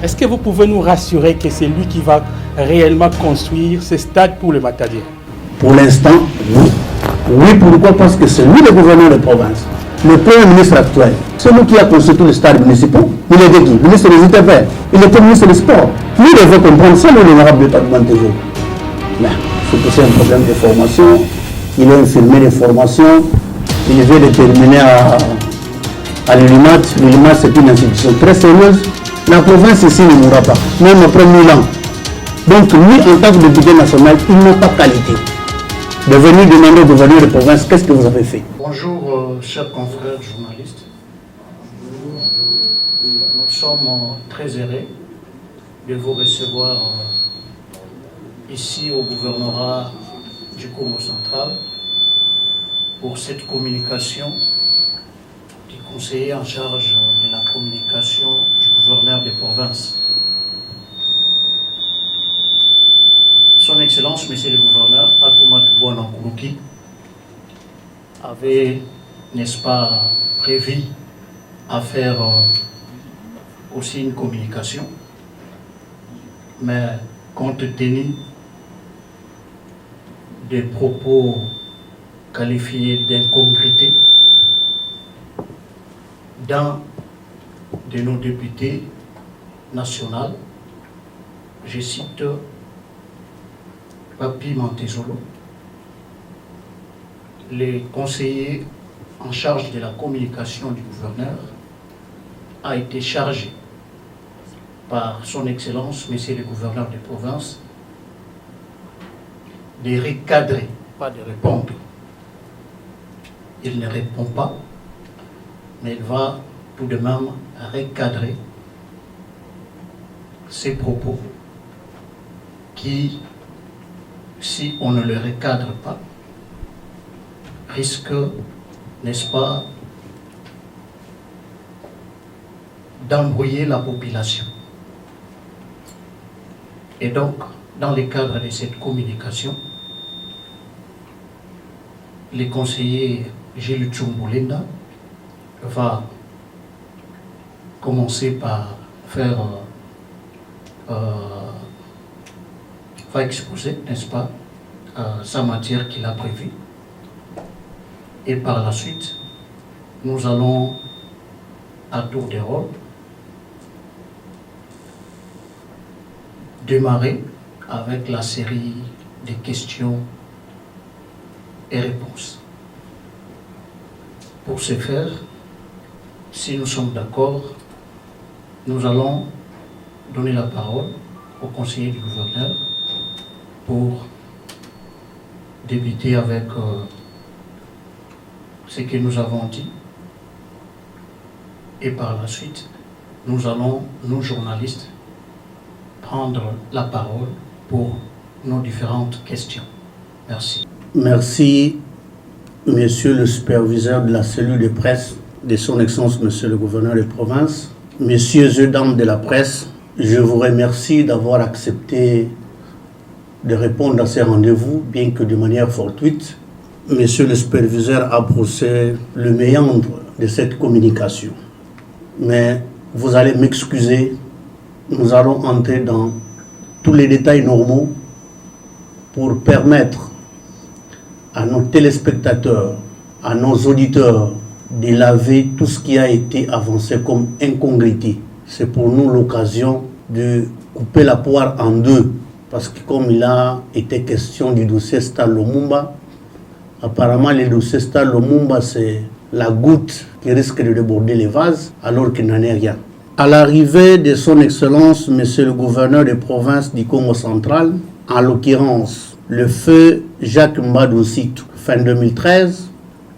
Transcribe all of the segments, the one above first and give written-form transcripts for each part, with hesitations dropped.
Est-ce que vous pouvez nous rassurer que c'est lui qui va réellement construire ce stade pour le Matadier? Pour l'instant, oui. Oui, pourquoi? Parce que c'est lui le gouverneur de province. Le premier ministre actuel, c'est lui qui a construit tous les stades municipaux. Il était qui? Ministre des Interfaits. Il était ministre des Sports. Lui devait comprendre ça, l'honorable département TV. Mais c'est aussi un problème de formation. Il est infirmier de formation. Il vient de terminer à l'ULIMAT. L'ULIMAT, c'est une institution très sérieuse. La province ici ne mourra pas, même après 1000 ans. Donc lui, en tant que député national, il n'a pas qualité de venir demander au gouverneur de province qu'est-ce que vous avez fait. Bonjour, chers confrères journalistes. Nous sommes très heureux de vous recevoir ici au gouvernorat du Congo central pour cette communication du conseiller en charge de la communication du gouverneur de province. Son Excellence, Monsieur le Gouverneur, Atouma Kouboua-Nankoulouki, avait, n'est-ce pas, prévu à faire aussi une communication, mais compte tenu des propos qualifiés d'incongruité d'un de nos députés nationaux, je cite Papi Montezolo, le conseiller en charge de la communication du gouverneur a été chargé par son Excellence, Monsieur le Gouverneur de province, de recadrer, pas de répondre. Il ne répond pas, mais il va tout de même recadrer ses propos qui, si on ne le recadre pas, risque, n'est-ce pas, d'embrouiller la population. Et donc, dans le cadre de cette communication, le conseiller Gilles Tchoumboulinda va commencer par faire, va exposer, n'est-ce pas, sa matière qu'il a prévue. Et par la suite, nous allons, à tour de rôle, démarrer avec la série de questions et réponses. Pour ce faire, si nous sommes d'accord, nous allons donner la parole au conseiller du gouverneur pour débuter avec ce que nous avons dit. Et par la suite, nous allons, nous journalistes, prendre la parole pour nos différentes questions. Merci. Merci, Monsieur le superviseur de la cellule de presse de son Excellence, Monsieur le Gouverneur de province, Messieurs et dames de la presse, je vous remercie d'avoir accepté de répondre à ces rendez-vous, bien que de manière fortuite. Monsieur le superviseur a brossé le méandre de cette communication. Mais vous allez m'excuser, nous allons entrer dans tous les détails normaux pour permettre à nos téléspectateurs, à nos auditeurs de laver tout ce qui a été avancé comme incongruité. C'est pour nous l'occasion de couper la poire en deux, parce que comme il a été question du dossier Stade Lumumba, apparemment le dossier Stade Lumumba c'est la goutte qui risque de déborder les vases, alors qu'il n'en est rien. À l'arrivée de son Excellence, Monsieur le Gouverneur de province du Congo central, en l'occurrence le feu Jacques Mbadou Sitou, fin 2013,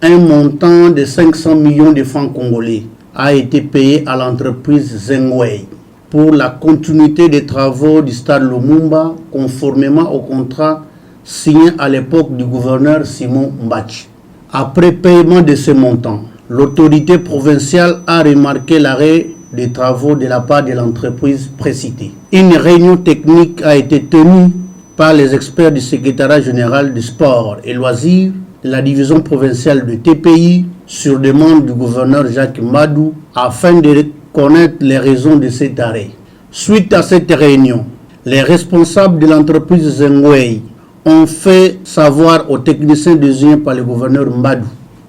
un montant de 500 millions de francs congolais a été payé à l'entreprise Zengwei pour la continuité des travaux du stade Lumumba conformément au contrat signé à l'époque du gouverneur Simon Mbachi. Après paiement de ce montant, l'autorité provinciale a remarqué l'arrêt des travaux de la part de l'entreprise précitée. Une réunion technique a été tenue par les experts du secrétariat général du sport et loisirs de la division provinciale de TPI sur demande du gouverneur Jacques Mbadou afin de connaître les raisons de cet arrêt. Suite à cette réunion, les responsables de l'entreprise Zengwei ont fait savoir aux techniciens désignés par le gouverneur Mbadou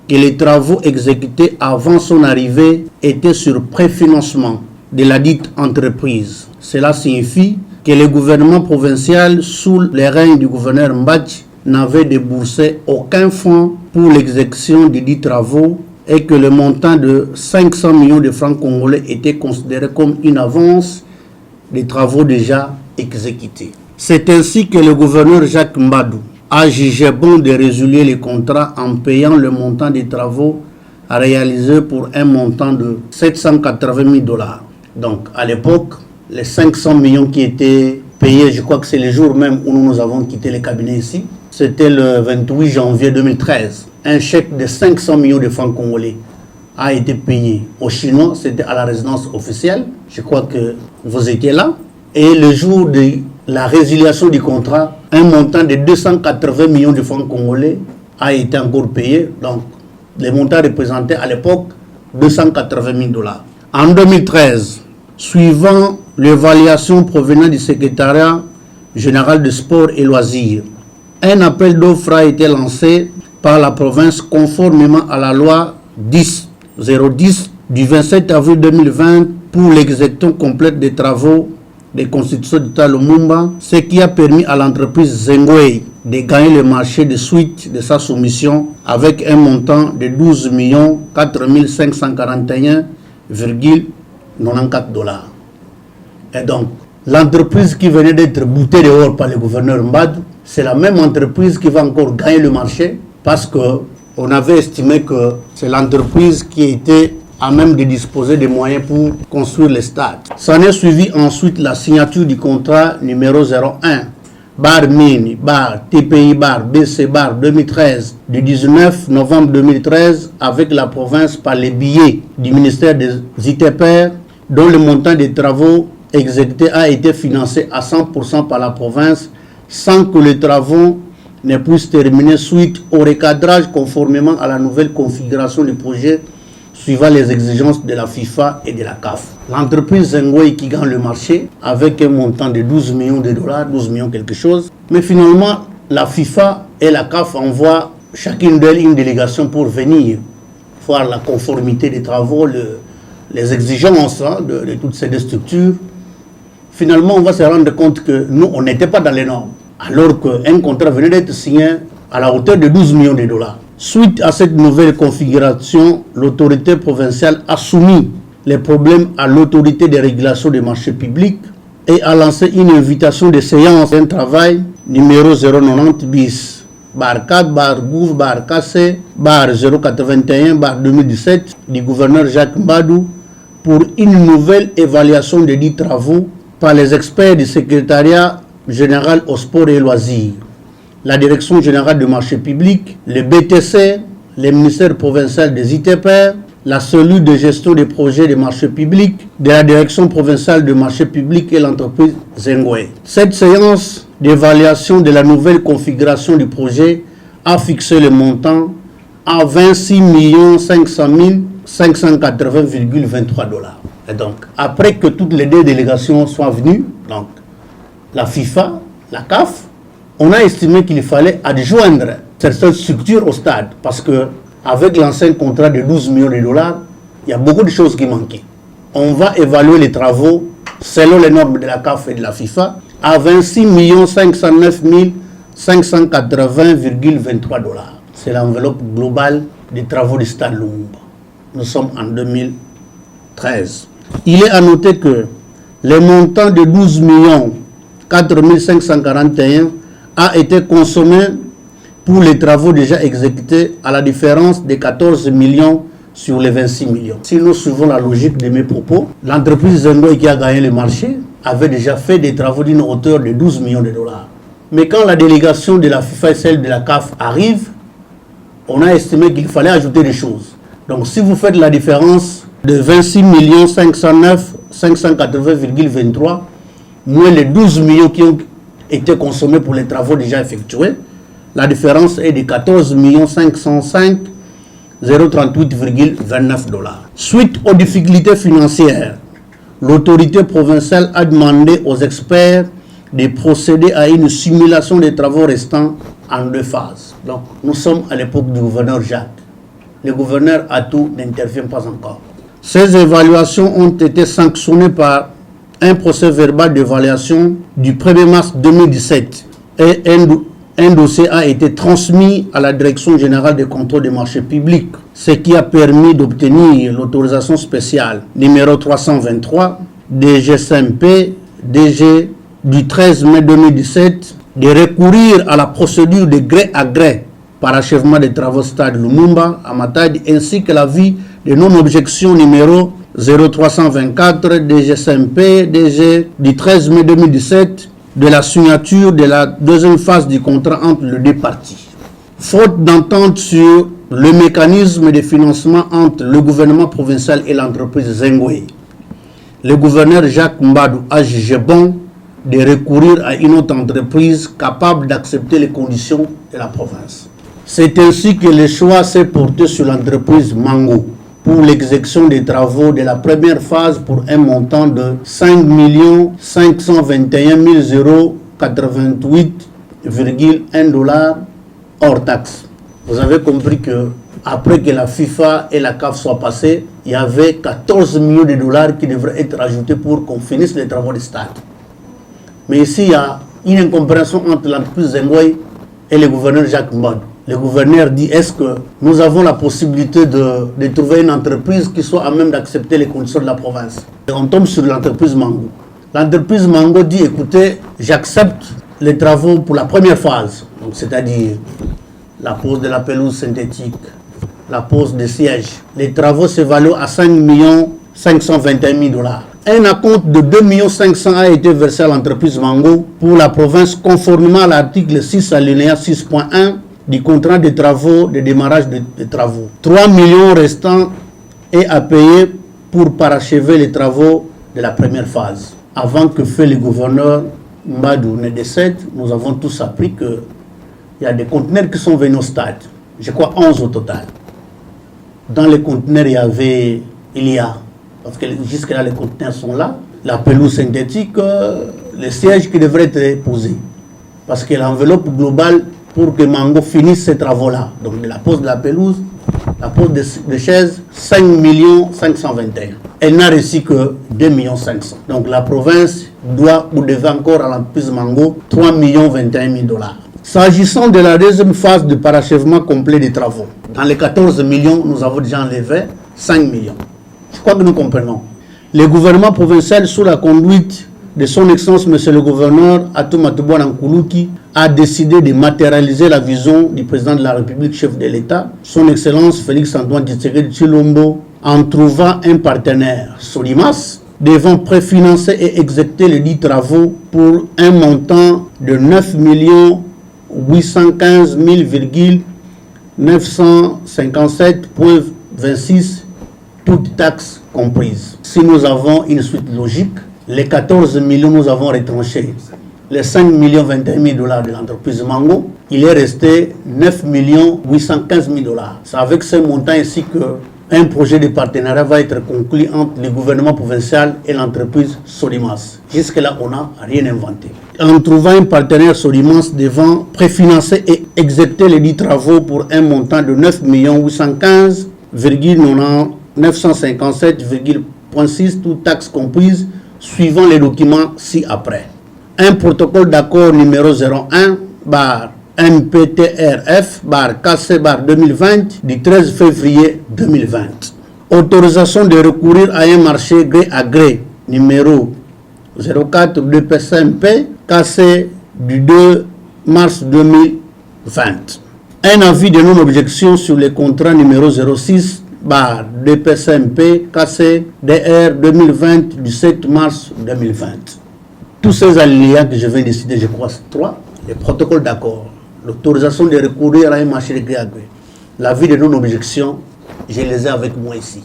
que les travaux exécutés avant son arrivée étaient sur préfinancement de la dite entreprise. Cela signifie que le gouvernement provincial, sous les règnes du gouverneur Mbadji, n'avait déboursé aucun fonds pour l'exécution de dits travaux et que le montant de 500 millions de francs congolais était considéré comme une avance des travaux déjà exécutés. C'est ainsi que le gouverneur Jacques Mbadou a jugé bon de résilier les contrats en payant le montant des travaux réalisés pour un montant de 780 000 $. Donc à l'époque, les 500 millions qui étaient payés, je crois que c'est le jour même où nous avons quitté le cabinet ici, c'était le 28 janvier 2013. Un chèque de 500 millions de francs congolais a été payé aux Chinois, c'était à la résidence officielle, je crois que vous étiez là. Et le jour de la résiliation du contrat, un montant de 280 millions de francs congolais a été encore payé. Donc, les montants représentaient à l'époque 280 000 $. En 2013, suivant l'évaluation provenant du secrétariat général de sport et loisirs, un appel d'offres a été lancé par la province conformément à la loi 10-010 du 27 avril 2020 pour l'exécution complète des travaux de constitution d'État Lumumba, ce qui a permis à l'entreprise Zengwei de gagner le marché de suite de sa soumission avec un montant de 12 4 541,94 $. Et donc, l'entreprise qui venait d'être boutée dehors par le gouverneur Mbadou, c'est la même entreprise qui va encore gagner le marché parce qu'on avait estimé que c'est l'entreprise qui était à même de disposer des moyens pour construire les stades. S'en est suivi ensuite la signature du contrat numéro 01 bar mini bar TPI bar BC bar 2013 du 19 novembre 2013 avec la province par les billets du ministère des ITPR dont le montant des travaux exécutés a été financé à 100% par la province sans que les travaux ne puissent terminer suite au recadrage conformément à la nouvelle configuration du projet suivant les exigences de la FIFA et de la CAF. L'entreprise Zengwei qui gagne le marché avec un montant de 12 millions de $, 12 millions quelque chose. Mais finalement, la FIFA et la CAF envoient chacune d'elles une délégation pour venir voir la conformité des travaux, les exigences de toutes ces deux structures. Finalement, on va se rendre compte que nous, on n'était pas dans les normes, alors qu'un contrat venait d'être signé à la hauteur de 12 millions de $. Suite à cette nouvelle configuration, l'autorité provinciale a soumis les problèmes à l'autorité de régulation des marchés publics et a lancé une invitation de séance d'un travail numéro 090 bis bar 4 bar gouv bar KC bar 081 bar 2017 du gouverneur Jacques Mbadou pour une nouvelle évaluation des dits travaux par les experts du secrétariat général au sport et loisirs, la Direction générale du marché public, le BTC, le ministère provincial des ITPR, la cellule de gestion des projets de marché public, de la Direction provinciale du marché public et l'entreprise Zengwei. Cette séance d'évaluation de la nouvelle configuration du projet a fixé le montant à 26 500 580,23 $. Et donc, après que toutes les deux délégations soient venues, donc la FIFA, la CAF, on a estimé qu'il fallait adjoindre certaines structures au stade parce que avec l'ancien contrat de 12 millions de $, il y a beaucoup de choses qui manquaient. On va évaluer les travaux selon les normes de la CAF et de la FIFA à 26 509 580,23 $. C'est l'enveloppe globale des travaux du stade Lumumba. Nous sommes en 2013. Il est à noter que le montant de 12 4 541 a été consommé pour les travaux déjà exécutés à la différence de 14 millions sur les 26 millions. Si nous suivons la logique de mes propos, l'entreprise Zengwei qui a gagné le marché avait déjà fait des travaux d'une hauteur de 12 millions de $. Mais quand la délégation de la FIFA et celle de la CAF arrive, on a estimé qu'il fallait ajouter des choses. Donc si vous faites la différence de 26 509 580,23 moins les 12 millions qui ont été consommés pour les travaux déjà effectués, la différence est de 14 505 038,29 $. Suite aux difficultés financières l'autorité provinciale a demandé aux experts de procéder à une simulation des travaux restants en 2 phases. Donc, nous sommes à l'époque du gouverneur Jacques. Le gouverneur Atou n'intervient pas encore. Ces évaluations ont été sanctionnées par un procès verbal d'évaluation du 1er mars 2017 et un dossier a été transmis à la Direction générale des contrôles des marchés publics, ce qui a permis d'obtenir l'autorisation spéciale numéro 323 DGSMP DG du 13 mai 2017 de recourir à la procédure de gré à gré par achèvement des travaux stade Lumumba à Matadi ainsi que l'avis de non-objection numéro 0324 DGSMP DG du 13 mai 2017 de la signature de la 2e phase du contrat entre les 2 parties. Faute d'entente sur le mécanisme de financement entre le gouvernement provincial et l'entreprise Zengwe, le gouverneur Jacques Mbadou a jugé bon de recourir à une autre entreprise capable d'accepter les conditions de la province. C'est ainsi que le choix s'est porté sur l'entreprise Mango pour l'exécution des travaux de la première phase pour un montant de 5 521 088,1 $ hors taxe. Vous avez compris que après que la FIFA et la CAF soient passées, il y avait 14 millions de dollars qui devraient être ajoutés pour qu'on finisse les travaux de stade. Mais ici, il y a une incompréhension entre l'entreprise Zengwe et le gouverneur Jacques Mbadou. Le gouverneur dit, est-ce que nous avons la possibilité de trouver une entreprise qui soit à même d'accepter les conditions de la province? Et on tombe sur l'entreprise Mango. L'entreprise Mango dit, écoutez, j'accepte les travaux pour la première phase, c'est-à-dire la pose de la pelouse synthétique, la pose des sièges. Les travaux s'évaluent à 5 521 000 $. Un acompte de 2 500 000 a été versé à l'entreprise Mango pour la province conformément à l'article 6 alinéa 6.1 du contrat de travaux, de démarrage des travaux. 3 millions restants est à payer pour parachever les travaux de la première phase. Avant que fait le gouverneur Mbadou ne décède, nous avons tous appris qu'il y a des conteneurs qui sont venus au stade. Je crois 11 au total. Dans les conteneurs, parce que jusque-là, les conteneurs sont là, la pelouse synthétique, les sièges qui devraient être posés. Parce que l'enveloppe globale pour que Mango finisse ces travaux-là, donc de la pose de la pelouse, la pose des chaises, 5 521 000. Elle n'a reçu que 2 500 000. Donc la province doit ou devait encore à l'entreprise Mango 3 21 000 $. S'agissant de la 2e phase de parachèvement complet des travaux, dans les 14 millions, nous avons déjà enlevé 5 millions. Je crois que nous comprenons. Le gouvernement provincial, sous la conduite de son Excellence, Monsieur le Gouverneur Atou Matouboua Nkoulouki, a décidé de matérialiser la vision du président de la République, chef de l'État, son Excellence Félix-Antoine Tshisekedi Tshilombo, en trouvant un partenaire, Solimas, devant préfinancer et exécuter les 10 travaux pour un montant de 9 815 957,26, toutes taxes comprises. Si nous avons une suite logique, les 14 millions nous avons retranché les 5 21 000 $ de l'entreprise Mango, il est resté 9 815 000 $. C'est avec ce montant ici qu'un projet de partenariat va être conclu entre le gouvernement provincial et l'entreprise Solimas. Jusque-là, on n'a rien inventé. En trouvant un partenaire Solimas devant préfinancer et exécuter les 10 travaux pour un montant de 9 815,957,6, toutes taxes comprises, suivant les documents ci-après. Un protocole d'accord numéro 01 MPTRF KC 2020 du 13 février 2020. Autorisation de recourir à un marché gré à gré numéro 04 DPCMP KC du 2 mars 2020. Un avis de non-objection sur le contrat numéro 06 DPCMP KC DR 2020 du 7 mars 2020. Tous ces alinéas que je viens de citer, je crois, 3, le protocole d'accord, l'autorisation de recourir à un marché de gré à gré, l'avis de non-objection, je les ai avec moi ici.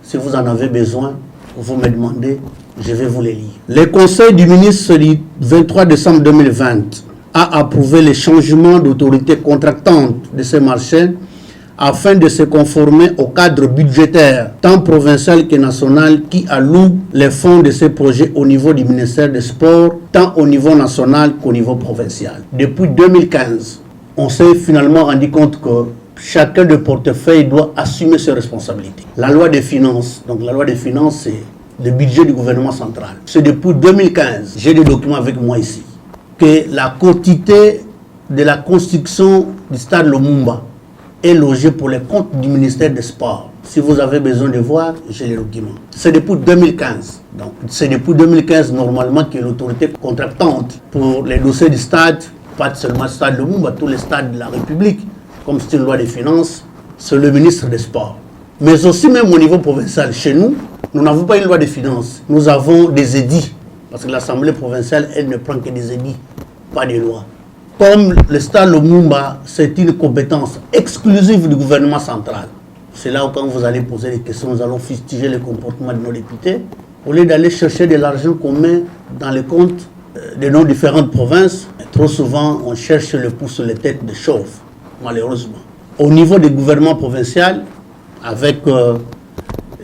Si vous en avez besoin, vous me demandez, je vais vous les lire. Le Conseil du ministre du 23 décembre 2020 a approuvé les changements d'autorité contractante de ces marchés afin de se conformer au cadre budgétaire, tant provincial que national, qui alloue les fonds de ces projets au niveau du ministère des Sports, tant au niveau national qu'au niveau provincial. Depuis 2015, on s'est finalement rendu compte que chacun de portefeuille doit assumer ses responsabilités. La loi des finances, donc la loi des finances, c'est le budget du gouvernement central. C'est depuis 2015, j'ai des documents avec moi ici, que la quantité de la construction du stade Lumumba est logée pour les comptes du ministère des Sports. Si vous avez besoin de voir, j'ai les documents. C'est depuis 2015. Donc, c'est depuis 2015 normalement que l'autorité contractante pour les dossiers du stade, pas seulement le stade Lumumba, tous les stades de la République, comme c'est une loi des finances, c'est le ministre des Sports. Mais aussi même au niveau provincial, chez nous, nous n'avons pas une loi des finances. Nous avons des édits. Parce que l'Assemblée provinciale, elle ne prend que des édits, pas des lois. Comme le stade Lumumba, c'est une compétence exclusive du gouvernement central. C'est là où quand vous allez poser des questions, nous allons fustiger le comportement de nos députés. Au lieu d'aller chercher de l'argent qu'on met dans les comptes de nos différentes provinces, trop souvent on cherche le pouce sur les têtes des chauves, malheureusement. Au niveau du gouvernement provincial, avec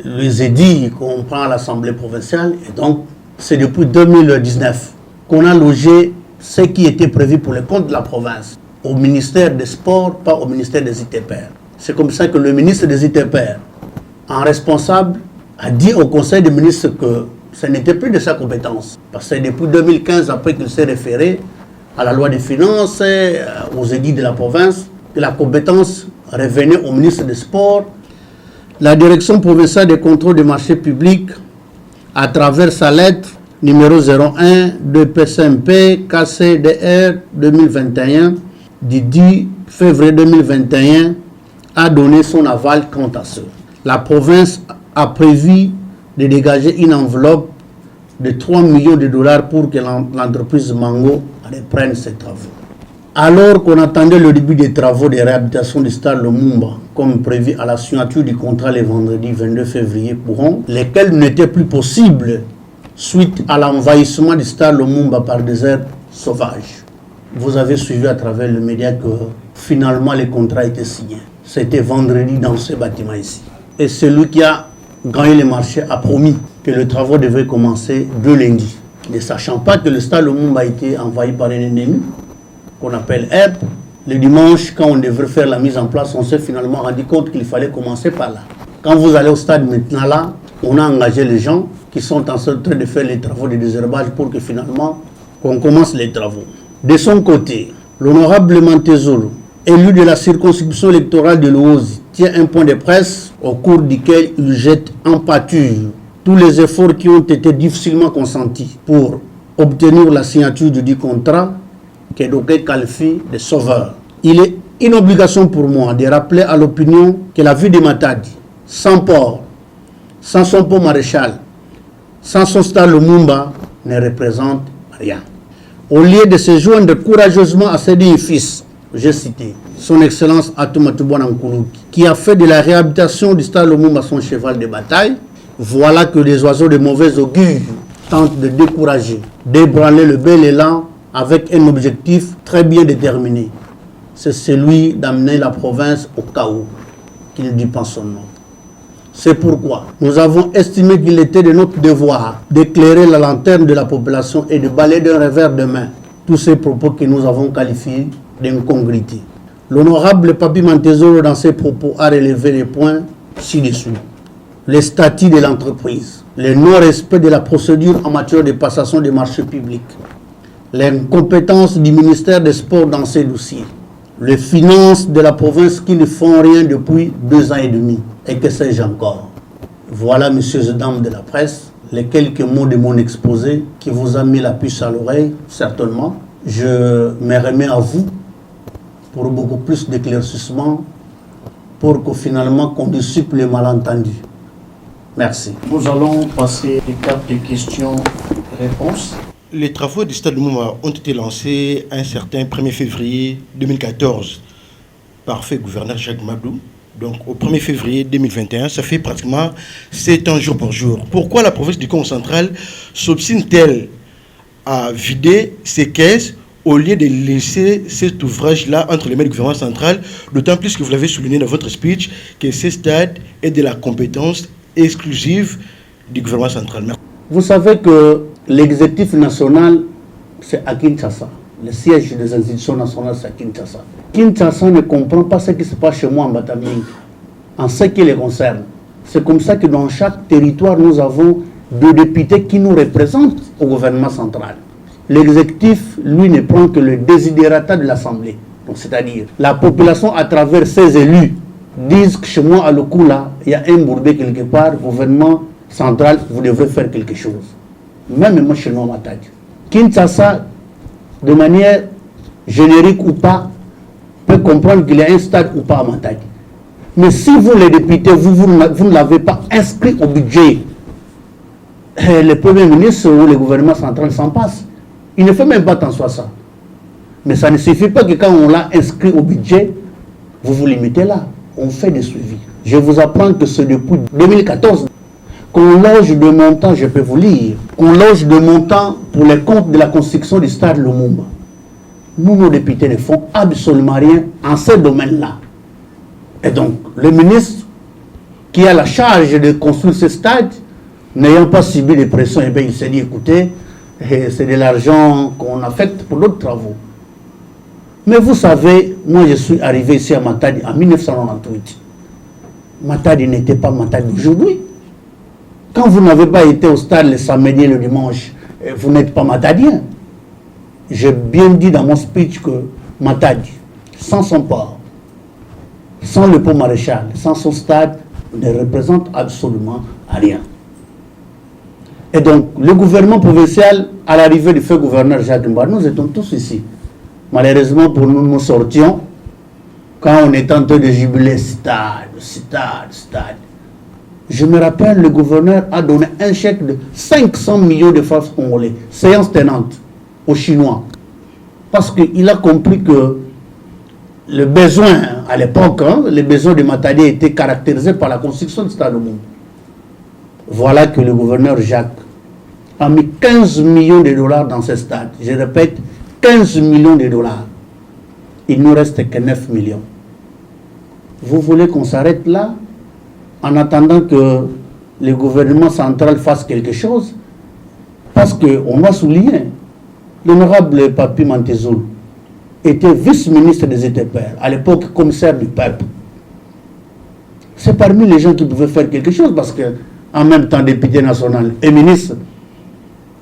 les édits qu'on prend à l'Assemblée provinciale, et donc c'est depuis 2019 qu'on a logé ce qui était prévu pour les comptes de la province au ministère des Sports, pas au ministère des ITPR. C'est comme ça que le ministre des ITPR, en responsable, a dit au Conseil des ministres que ce n'était plus de sa compétence. Parce que depuis 2015, après qu'il s'est référé à la loi des finances, aux édits de la province, que la compétence revenait au ministre des Sports. La direction provinciale des contrôles des marchés publics, à travers sa lettre numéro 01 de PCMP KCDR 2021 du 10 février 2021, a donné son aval quant à ce. La province a prévu de dégager une enveloppe de 3 millions de dollars pour que l'entreprise Mango reprenne ses travaux. Alors qu'on attendait le début des travaux de réhabilitation du stade Lumumba, comme prévu à la signature du contrat le vendredi 22 février courant, lesquels n'étaient plus possibles suite à l'envahissement du stade Lumumba par des herbes sauvages. Vous avez suivi à travers le média que finalement les contrats étaient signés. C'était vendredi dans ce bâtiment ici. Et celui qui a gagné le marché a promis que les travaux devaient commencer de lundi. Ne sachant pas que le stade Lumumba a été envahi par un ennemi qu'on appelle herbe, le dimanche, quand on devrait faire la mise en place, on s'est finalement rendu compte qu'il fallait commencer par là. Quand vous allez au stade maintenant là, on a engagé les gens qui sont en train de faire les travaux de désherbage pour que finalement, qu'on commence les travaux. De son côté, l'honorable Mantezoulou, élu de la circonscription électorale de l'Ouozi, tient un point de presse au cours duquel il jette en pâture tous les efforts qui ont été difficilement consentis pour obtenir la signature du contrat que d'aucuns qualifient de sauveur. Il est une obligation pour moi de rappeler à l'opinion que la ville de Matadi, sans port, sans son pont maréchal, sans son stade Lumumba, ne représente rien. Au lieu de se joindre courageusement à ses deux fils, j'ai cité son Excellence Atoumatoubouan Nkourouki, qui a fait de la réhabilitation du stade Lumumba son cheval de bataille, voilà que les oiseaux de mauvais augure tentent de décourager, d'ébranler le bel élan avec un objectif très bien déterminé. C'est celui d'amener la province au chaos, qu'il dit pas son nom. C'est pourquoi nous avons estimé qu'il était de notre devoir d'éclairer la lanterne de la population et de balayer d'un revers de main tous ces propos que nous avons qualifiés d'incongruité. L'honorable Papi Mantezoulou, dans ses propos, a relevé les points ci-dessus. Les statuts de l'entreprise, le non-respect de la procédure en matière de passation des marchés publics, l'incompétence du ministère des Sports dans ces dossiers, les finances de la province qui ne font rien depuis 2 ans et demi, et que sais-je encore. Voilà, messieurs et dames de la presse, les quelques mots de mon exposé qui vous a mis la puce à l'oreille, certainement. Je me remets à vous pour beaucoup plus d'éclaircissement, pour que finalement qu'on dissipe les malentendus. Merci. Nous allons passer à l'étape des questions-réponses. Les travaux du stade Lumumba ont été lancés un certain 1er février 2014 par fait gouverneur Jacques Madou. Donc au 1er février 2021, ça fait pratiquement 7 ans jour pour jour. Pourquoi la province du Congo central s'obstine-t-elle à vider ses caisses au lieu de laisser cet ouvrage-là entre les mains du gouvernement central, d'autant plus que vous l'avez souligné dans votre speech, que ce stade est de la compétence exclusive du gouvernement central. Vous savez que l'exécutif national, c'est à Kinshasa. Le siège des institutions nationales, c'est à Kinshasa. Kinshasa ne comprend pas ce qui se passe chez moi en Bataming, en ce qui les concerne. C'est comme ça que dans chaque territoire, nous avons deux députés qui nous représentent au gouvernement central. L'exécutif, lui, ne prend que le désiderata de l'Assemblée. C'est-à-dire, la population, à travers ses élus, disent que chez moi, à Lokula, il y a un bourbé quelque part, gouvernement central, vous devrez faire quelque chose. Même moi, chez nous, à Matadi. Kinshasa, de manière générique ou pas, peut comprendre qu'il y a un stade ou pas à Matadi. Mais si vous, les députés, vous ne l'avez pas inscrit au budget, le Premier ministre ou le gouvernement central s'en passe. Il ne fait même pas tant soit ça. Mais ça ne suffit pas que quand on l'a inscrit au budget, vous vous limitez là. On fait des suivis. Je vous apprends que c'est depuis 2014 qu'on loge de montants, je peux vous lire, qu'on loge de montants pour les comptes de la construction du stade Lumumba. Nous, nos députés ne font absolument rien en ce domaine-là. Et donc, le ministre qui a la charge de construire ce stade, n'ayant pas subi de pression, eh bien, il s'est dit, écoutez, c'est de l'argent qu'on affecte pour d'autres travaux. Mais vous savez, moi je suis arrivé ici à Matadi en 1998. Matadi n'était pas Matadi d'aujourd'hui. Quand vous n'avez pas été au stade le samedi et le dimanche, vous n'êtes pas Matadien. J'ai bien dit dans mon speech que Matadi, sans son port, sans le pont maréchal, sans son stade, ne représente absolument rien. Et donc, le gouvernement provincial, à l'arrivée du feu gouverneur Jacques Mbard, nous étions tous ici. Malheureusement pour nous, nous sortions quand on était en train de jubiler stade. Je me rappelle, le gouverneur a donné un chèque de 500 millions de francs congolais, séance tenante, aux Chinois. Parce qu'il a compris que le besoin, à l'époque, les besoins de Matadi étaient caractérisés par la construction du stade au monde. Voilà que le gouverneur Jacques a mis 15 millions de dollars dans ce stade. Je répète, 15 millions de dollars. Il ne nous reste que 9 millions. Vous voulez qu'on s'arrête là en attendant que le gouvernement central fasse quelque chose? Parce qu'on doit souligner, l'honorable Papi Mantezoul était vice-ministre des ETPR, à l'époque commissaire du peuple. C'est parmi les gens qui pouvaient faire quelque chose parce que en même temps député national et ministre,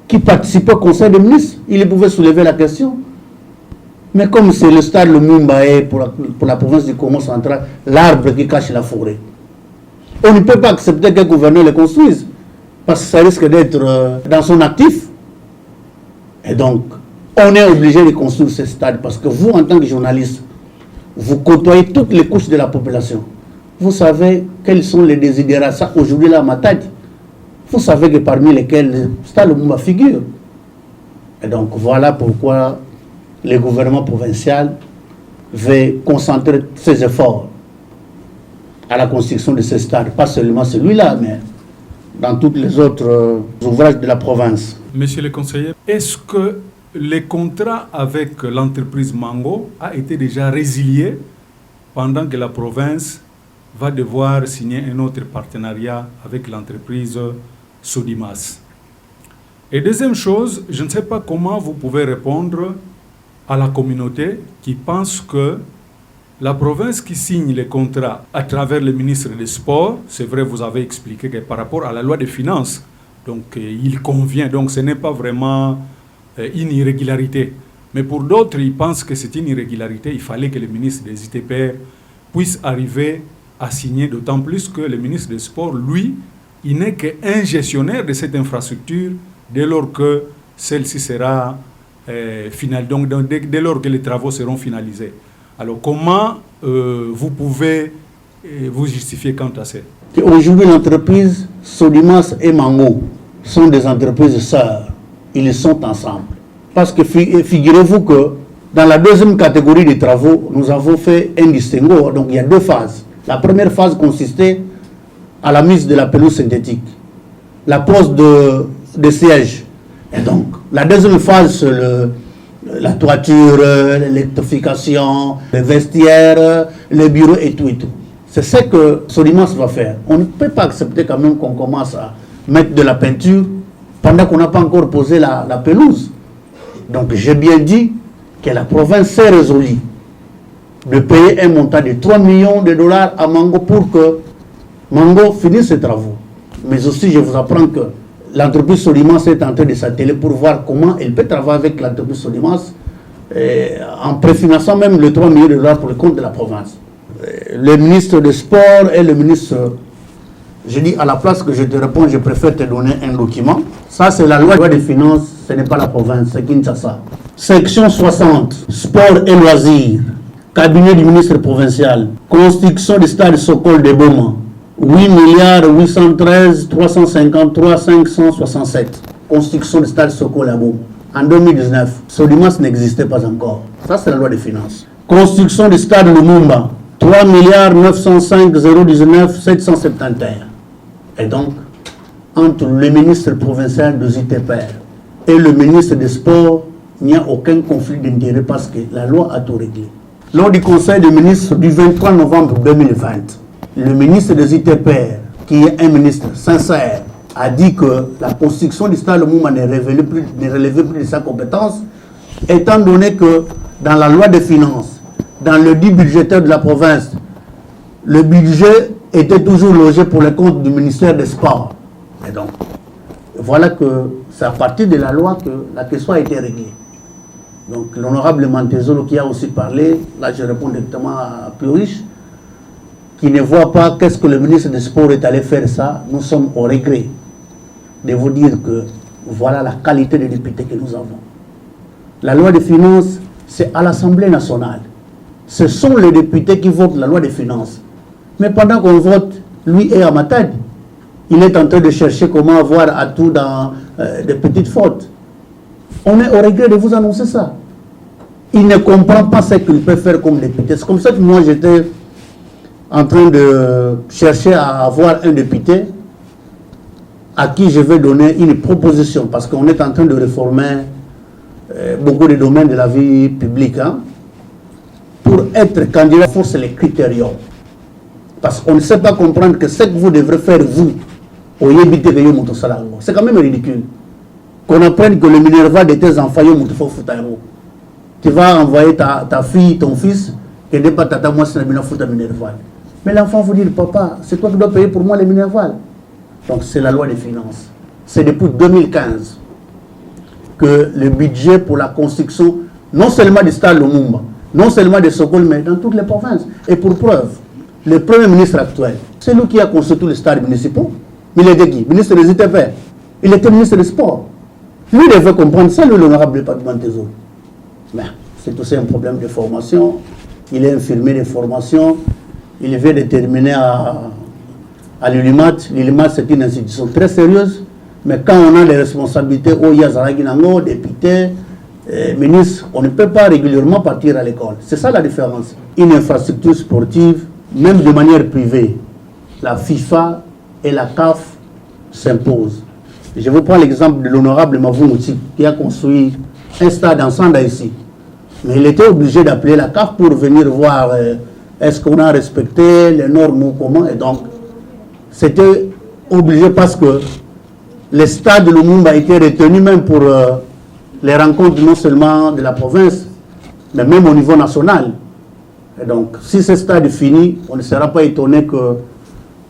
qui participait au conseil des ministres, il pouvait soulever la question. Mais comme c'est le stade Lumumba pour la province du Congo central, l'arbre qui cache la forêt, on ne peut pas accepter qu'un gouverneur le construise, parce que ça risque d'être dans son actif. Et donc, on est obligé de construire ce stade, parce que vous, en tant que journaliste, vous côtoyez toutes les couches de la population. Vous savez quels sont les désidérats aujourd'hui là à Matadi. Vous savez que parmi lesquels le stade Lumumba figure. Et donc voilà pourquoi le gouvernement provincial veut concentrer ses efforts à la construction de ce stade. Pas seulement celui-là, mais dans tous les autres ouvrages de la province. Monsieur le conseiller, est-ce que le contrat avec l'entreprise Mango a été déjà résilié pendant que la province va devoir signer un autre partenariat avec l'entreprise Sodimas? Et deuxième chose, je ne sais pas comment vous pouvez répondre à la communauté qui pense que la province qui signe les contrats à travers le ministre des Sports, c'est vrai, vous avez expliqué que par rapport à la loi des finances, donc il convient, donc ce n'est pas vraiment une irrégularité. Mais pour d'autres, ils pensent que c'est une irrégularité. Il fallait que le ministre des ITPR puisse arriver à signer, d'autant plus que le ministre des Sports, lui, il n'est qu'un gestionnaire de cette infrastructure dès lors que celle-ci sera finale, donc dès lors que les travaux seront finalisés. Alors comment vous pouvez vous justifier quant à ça? Aujourd'hui, l'entreprise Sodimas et Mango sont des entreprises sœurs. Ils sont ensemble. Parce que figurez-vous que dans la deuxième catégorie des travaux, nous avons fait un distinguo. Donc il y a deux phases. La première phase consistait à la mise de la pelouse synthétique, la pose de sièges. Et donc, la deuxième phase, c'est la toiture, l'électrification, les vestiaires, les bureaux et tout et tout. C'est ce que Sodimas va faire. On ne peut pas accepter quand même qu'on commence à mettre de la peinture pendant qu'on n'a pas encore posé la pelouse. Donc j'ai bien dit que la province s'est résolue de payer un montant de 3 millions de dollars à Mango pour que Mango finisse ses travaux. Mais aussi, je vous apprends que l'entreprise Sodimas est en train de s'atteler pour voir comment elle peut travailler avec l'entreprise Sodimas en préfinançant même les 3 millions de dollars pour le compte de la province. Le ministre des Sports et le ministre... Je dis à la place que je te réponds, je préfère te donner un document. Ça, c'est la loi des finances, ce n'est pas la province, c'est Kinshasa. Section 60, sport et loisirs. Cabinet du ministre provincial. Construction du stade Sokol de Boma. 8 milliards 813 353 567. Construction du stade Sokol à Boma. En 2019, Sodimas n'existait pas encore. Ça, c'est la loi des finances. Construction du stade Lumumba. 3 milliards 905 019 771. Et donc, entre le ministre provincial de ZTPR et le ministre des Sports, il n'y a aucun conflit d'intérêt parce que la loi a tout réglé. Lors du conseil des ministres du 23 novembre 2020, le ministre des ZTPR, qui est un ministre sincère, a dit que la construction du stade Lumumba ne relevait plus de sa compétence, étant donné que dans la loi des finances, dans le dit budgétaire de la province, le budget était toujours logé pour le compte du ministère des Sports. Et donc, voilà que c'est à partir de la loi que la question a été réglée. Donc, l'honorable Mantezolo qui a aussi parlé, là je réponds directement à Purish, qui ne voit pas qu'est-ce que le ministre des Sports est allé faire ça, nous sommes au regret de vous dire que voilà la qualité des députés que nous avons. La loi des finances, c'est à l'Assemblée nationale. Ce sont les députés qui votent la loi des finances. Mais pendant qu'on vote, lui est à Matadi. Il est en train de chercher comment avoir à tout dans des petites fautes. On est au regret de vous annoncer ça. Il ne comprend pas ce qu'il peut faire comme député. C'est comme ça que moi j'étais en train de chercher à avoir un député à qui je vais donner une proposition parce qu'on est en train de réformer beaucoup de domaines de la vie publique. Hein. Pour être candidat, il faut c'est les critériums. Parce qu'on ne sait pas comprendre que ce que vous devrez faire, vous, au Yébité, c'est quand même ridicule. Qu'on apprenne que le Minerva de tes enfants, tu vas envoyer ta fille, ton fils, que n'est pas tata, moi, c'est le Minerva. Mais l'enfant vous dit, papa, c'est toi qui dois payer pour moi les Minerval. Donc c'est la loi des finances. C'est depuis 2015 que le budget pour la construction, non seulement du stade Lumumba, non seulement de Sokol, mais dans toutes les provinces. Et pour preuve, le premier ministre actuel, c'est lui qui a construit tous les stades municipaux. Il était qui? Ministre des ITP. Il était ministre des Sports. Lui devait comprendre ça, lui, l'honorable département Tésor. Mais c'est aussi un problème de formation. Il est infirmier de formation. Il vient de terminer à l'ULIMAT. L'ULIMAT, c'est une institution très sérieuse. Mais quand on a des responsabilités, au Yazaraginango, député, ministre, on ne peut pas régulièrement partir à l'école. C'est ça la différence. Une infrastructure sportive, même de manière privée, la FIFA et la CAF s'imposent. Je vous prends l'exemple de l'honorable Mavouti qui a construit un stade ensemble ici. Mais il était obligé d'appeler la CAF pour venir voir est-ce qu'on a respecté les normes ou comment. Et donc, c'était obligé parce que le stade de Lumumba a été retenu même pour les rencontres non seulement de la province, mais même au niveau national. Et donc, si ce stade est fini, on ne sera pas étonné que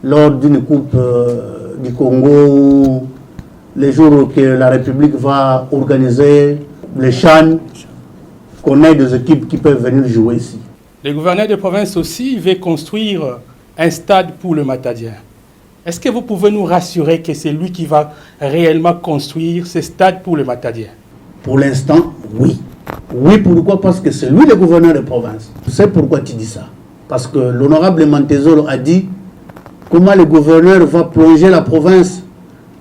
lors d'une coupe du Congo, les jours que la République va organiser les CHAN, qu'on ait des équipes qui peuvent venir jouer ici. Le gouverneur de province aussi veut construire un stade pour le Matadien. Est-ce que vous pouvez nous rassurer que c'est lui qui va réellement construire ce stade pour le Matadien? Pour l'instant, oui. Oui, pourquoi? Parce que c'est lui le gouverneur de province. Tu sais pourquoi tu dis ça? Parce que l'honorable Mantezolo a dit comment le gouverneur va plonger la province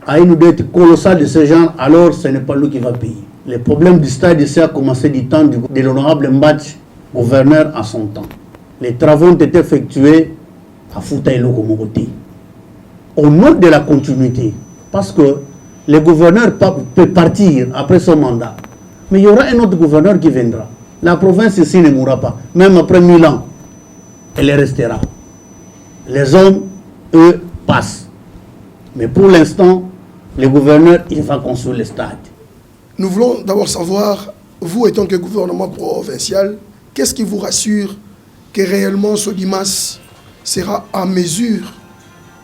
à une dette colossale de ce genre, alors ce n'est pas lui qui va payer. Le problème du stade ici a commencé du temps de l'honorable Mbach, gouverneur à son temps. Les travaux ont été effectués à Fouta-Elo Komoroté. Au nom de la continuité, parce que le gouverneur peut partir après son mandat, Mais il y aura un autre gouverneur qui viendra. La province ici ne mourra pas. Même après 1000 ans, elle restera. Les hommes, eux, passent. Mais pour l'instant, le gouverneur, il va construire le stade. Nous voulons d'abord savoir, vous étant que gouvernement provincial, qu'est-ce qui vous rassure que réellement Sodimas sera en mesure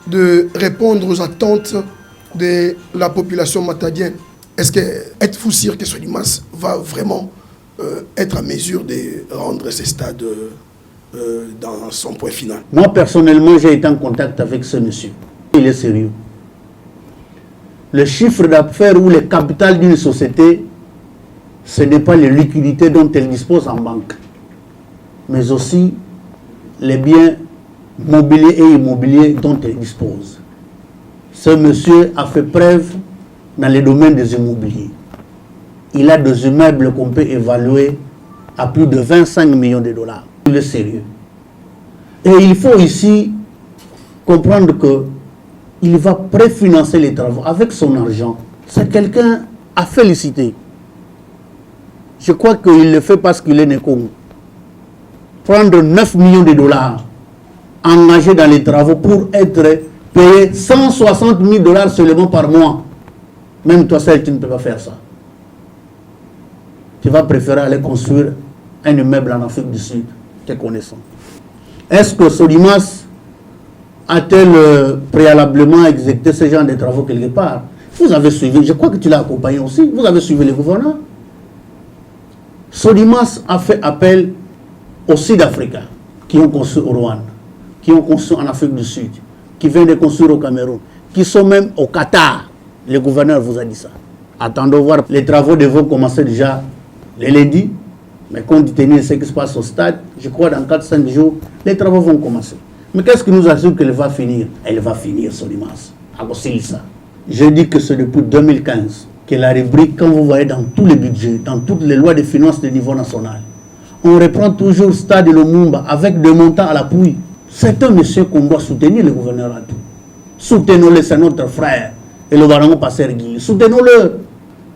de répondre aux attentes de la population matadienne? Est-ce que êtes-vous sûr que Sodimas va vraiment être en mesure de rendre ce stade dans son point final? Moi, personnellement, j'ai été en contact avec ce monsieur. Il est sérieux. Le chiffre d'affaires ou le capital d'une société, ce n'est pas les liquidités dont elle dispose en banque, mais aussi les biens mobiliers et immobiliers dont elle dispose. Ce monsieur a fait preuve dans les domaines des immobiliers. Il a des immeubles qu'on peut évaluer à plus de 25 millions de dollars. Il est sérieux. Et il faut ici comprendre que il va préfinancer les travaux avec son argent. C'est quelqu'un à féliciter. Je crois qu'il le fait parce qu'il est Nekongo. Prendre 9 millions de dollars, engagés dans les travaux pour être payé 160 000 dollars seulement par mois. Même toi seul, tu ne peux pas faire ça. Tu vas préférer aller construire un immeuble en Afrique du Sud, te connaissant. Est-ce que Sodimas a-t-elle préalablement exécuté ce genre de travaux quelque part? Vous avez suivi, je crois que tu l'as accompagné aussi, vous avez suivi les gouverneurs. Sodimas a fait appel aux Sud-Africains qui ont construit au Rwanda, qui ont construit en Afrique du Sud, qui viennent de construire au Cameroun, qui sont même au Qatar. Le gouverneur vous a dit ça. Attendons voir, les travaux devront commencer déjà le lundi, mais compte tenu de ce qui se passe au stade, je crois dans 4-5 jours, les travaux vont commencer. Mais qu'est-ce qui nous assure qu'elle va finir? Elle va finir, Sodimas. Ça. Je dis que c'est depuis 2015 que la rubrique, quand vous voyez dans tous les budgets, dans toutes les lois de finances de niveau national, on reprend toujours Stade Lumumba avec des montants à l'appui. C'est un monsieur qu'on doit soutenir, le gouverneur à tout. Soutenons-le, c'est notre frère. Et le baron Passer Guy. Soutenons-le.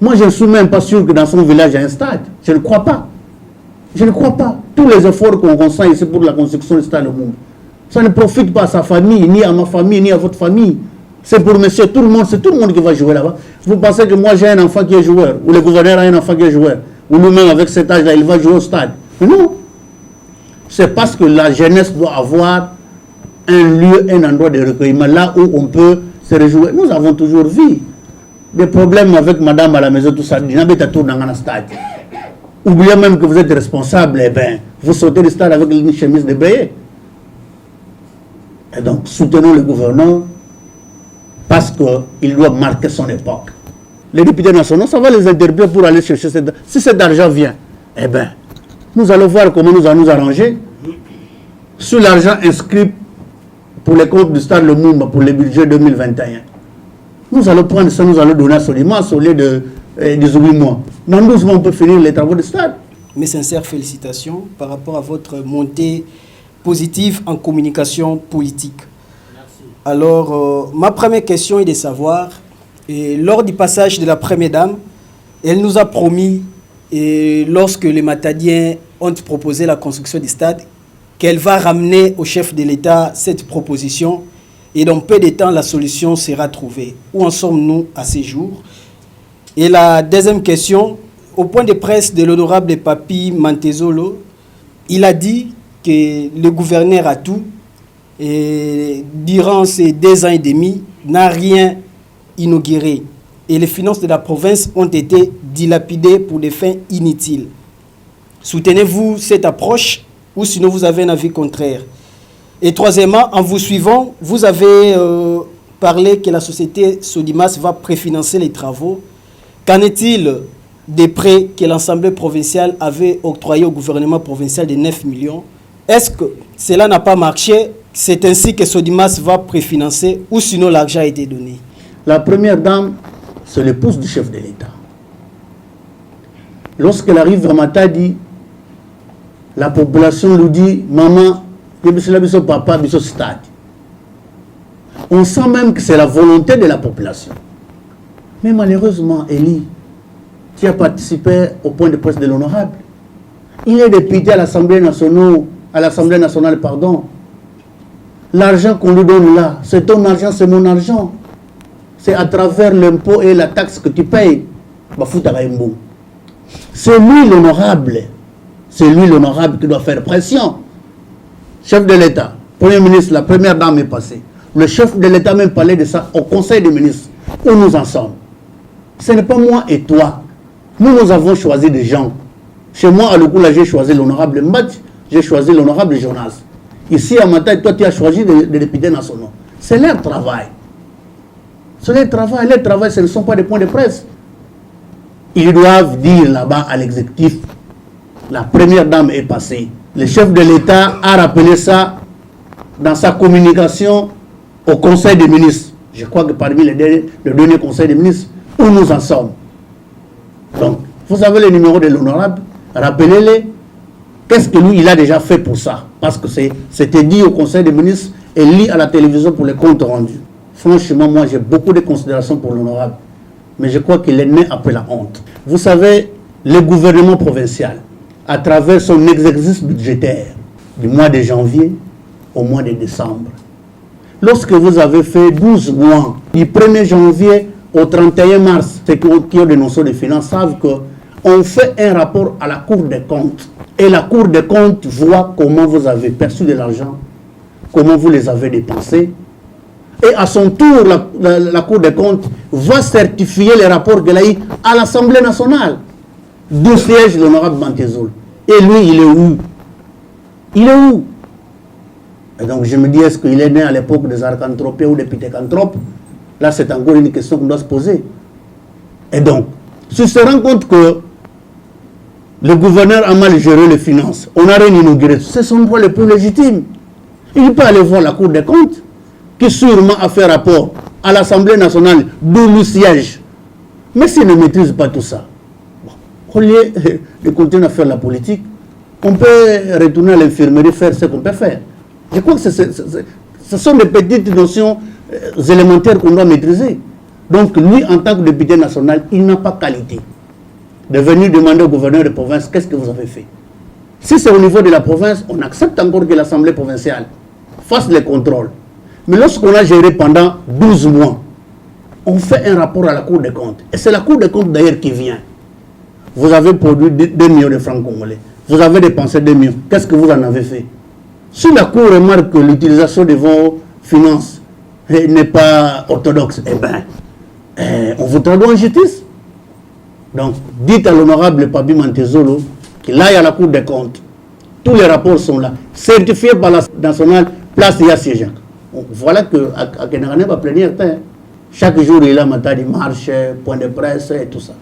Moi, je ne suis même pas sûr que dans son village, il y a un stade. Je ne crois pas. Je ne crois pas. Tous les efforts qu'on consent ici pour la construction du Stade Lumumba, ça ne profite pas à sa famille, ni à ma famille, ni à votre famille. C'est pour monsieur tout le monde, c'est tout le monde qui va jouer là-bas. Vous pensez que moi j'ai un enfant qui est joueur, ou le gouverneur a un enfant qui est joueur, ou lui-même avec cet âge-là, il va jouer au stade? Mais non. C'est parce que la jeunesse doit avoir un lieu, un endroit de recueillement, là où on peut se réjouir. Nous avons toujours vu des problèmes avec madame à la maison, tout ça. Il n'a pas tourné dans un stade. Oubliez même que vous êtes responsable, eh bien, vous sautez du stade avec une chemise de béret. Et donc, soutenons le gouverneur parce qu'il doit marquer son époque. Les députés nationaux, ça va les interpeller pour aller chercher cet... Si cet argent vient, eh bien, nous allons voir comment nous allons nous arranger. Sur l'argent inscrit pour les comptes du Stade Lumumba pour le budget 2021, nous allons prendre ça, nous allons donner à Sodimas au lieu de 18 mois. Dans 12 mois, on peut finir les travaux du stade. Mes sincères félicitations par rapport à votre montée positive en communication politique. Merci. Alors, ma première question est de savoir, lors du passage de la Première Dame, elle nous a promis, lorsque les Matadiens ont proposé la construction du stade, qu'elle va ramener au chef de l'État cette proposition et dans peu de temps, la solution sera trouvée. Où en sommes-nous à ces jours? Et la deuxième question, au point de presse de l'honorable Papi Mantezolo, il a dit que le gouverneur a tout, et durant ces 2 ans et demi, n'a rien inauguré. Et les finances de la province ont été dilapidées pour des fins inutiles. Soutenez-vous cette approche ou sinon vous avez un avis contraire? Et troisièmement, en vous suivant, vous avez parlé que la société Sodimas va préfinancer les travaux. Qu'en est-il des prêts que l'Assemblée provinciale avait octroyés au gouvernement provincial de 9 millions? Est-ce que cela n'a pas marché? C'est ainsi que Sodimas va préfinancer ou sinon l'argent a été donné? La première dame, c'est l'épouse du chef de l'État. Lorsqu'elle arrive à Matadi, la population lui dit, maman, papa, stade. On sent même que c'est la volonté de la population. Mais malheureusement, Elie, Tu as participé au point de presse de l'honorable. Il est député à l'Assemblée nationale, pardon. L'argent qu'on lui donne là, c'est ton argent, c'est mon argent. C'est à travers l'impôt et la taxe que tu payes. C'est lui l'honorable. C'est lui l'honorable qui doit faire pression. Chef de l'État, Premier ministre, la première dame est passée. Le chef de l'État même parlait de ça au Conseil des ministres. Où nous en sommes. Ce n'est pas moi et toi. Nous avons choisi des gens. Chez moi, à Lukula, j'ai choisi l'honorable Mbati, j'ai choisi l'honorable Jonas. Ici, à Mataï, toi, tu as choisi des députés nationaux. C'est leur travail. C'est leur travail. Leur travail, ce ne sont pas des points de presse. Ils doivent dire là-bas à l'exécutif, la première dame est passée. Le chef de l'État a rappelé ça dans sa communication au Conseil des ministres. Je crois que parmi le dernier Conseil des ministres, où nous en sommes. Donc, vous avez le numéro de l'honorable, rappelez-les. Qu'est-ce que lui, il a déjà fait pour ça? Parce que c'était dit au Conseil des ministres et dit à la télévision pour les comptes rendus. Franchement, moi, j'ai beaucoup de considération pour l'honorable. Mais je crois qu'il est né après la honte. Vous savez, le gouvernement provincial, à travers son exercice budgétaire, du mois de janvier au mois de décembre, lorsque vous avez fait 12 mois, du 1er janvier au 31 mars, ceux qui ont des notions de finances savent qu'on fait un rapport à la Cour des comptes. Et la Cour des comptes voit comment vous avez perçu de l'argent, comment vous les avez dépensés. Et à son tour, la Cour des comptes va certifier les rapports qu'elle a eu à l'Assemblée nationale. D'où siège l'honorable Bantezoul. Et lui, il est où? Il est où? Et donc je me dis, est-ce qu'il est né à l'époque des archanthropes ou des pithécanthropes? Là, c'est encore une question qu'on doit se poser. Et donc, si on se rend compte que le gouverneur a mal géré les finances, on n'a rien inauguré, c'est son droit le plus légitime. Il peut aller voir la Cour des comptes, qui sûrement a fait rapport à l'Assemblée nationale d'où nous siège. Mais s'il ne maîtrise pas tout ça, au lieu de continuer à faire la politique, on peut retourner à l'infirmerie, faire ce qu'on peut faire. Je crois que ce sont des petites notions élémentaires qu'on doit maîtriser. Donc lui, en tant que député national, il n'a pas qualité de venir demander au gouverneur de province qu'est-ce que vous avez fait. Si c'est au niveau de la province, on accepte encore que l'Assemblée provinciale fasse les contrôles. Mais lorsqu'on a géré pendant 12 mois, on fait un rapport à la Cour des comptes. Et c'est la Cour des comptes d'ailleurs qui vient. Vous avez produit 2 millions de francs congolais. Vous avez dépensé 2 millions. Qu'est-ce que vous en avez fait? Si la Cour remarque que l'utilisation de vos finances n'est pas orthodoxe, eh bien, on vous traduit en justice. Donc, dites à l'honorable Pabi Mantezolo qu'il aille à la Cour des comptes. Tous les rapports sont là, certifiés par la nationale, place et siège. Voilà qu'à Kenané va plénière. Chaque jour, il a matin, il marche, point de presse et tout ça.